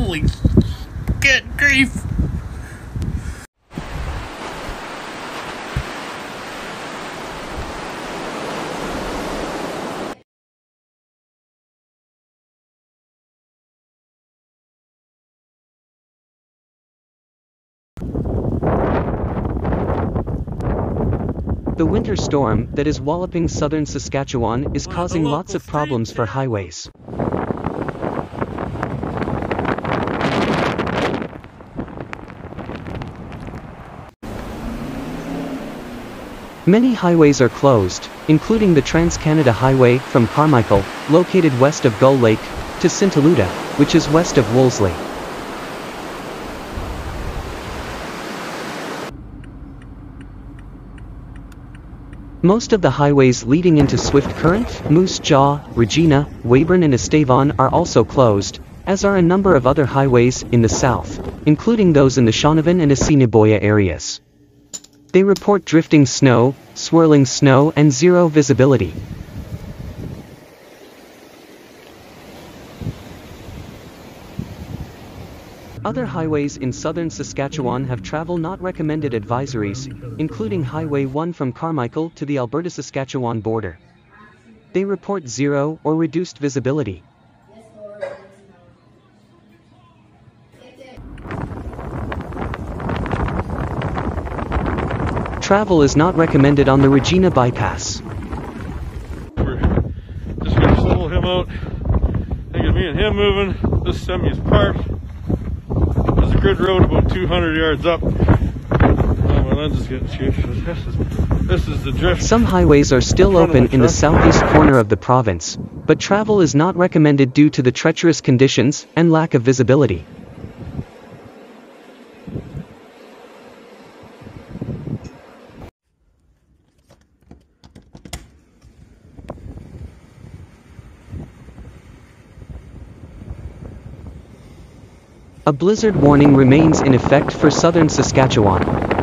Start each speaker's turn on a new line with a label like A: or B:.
A: Holy get grief!
B: The winter storm that is walloping southern Saskatchewan is causing lots of problems for highways. Many highways are closed, including the Trans-Canada Highway from Carmichael, located west of Gull Lake, to Sintaluta, which is west of Wolseley. Most of the highways leading into Swift Current, Moose Jaw, Regina, Weyburn and Estevan are also closed, as are a number of other highways in the south, including those in the Shaunavon and Assiniboia areas. They report drifting snow, swirling snow and zero visibility. Other highways in southern Saskatchewan have travel not recommended advisories, including Highway 1 from Carmichael to the Alberta-Saskatchewan border. They report zero or reduced visibility. Travel is not recommended on the Regina bypass.
C: We're just going to shovel him out. I think it's me and him moving. This semi is parked. There's a grid road about 200 yards up. My lens is getting skewed. This is the drift.
B: Some highways are still open in the southeast corner of the province, but travel is not recommended due to the treacherous conditions and lack of visibility. A blizzard warning remains in effect for southern Saskatchewan.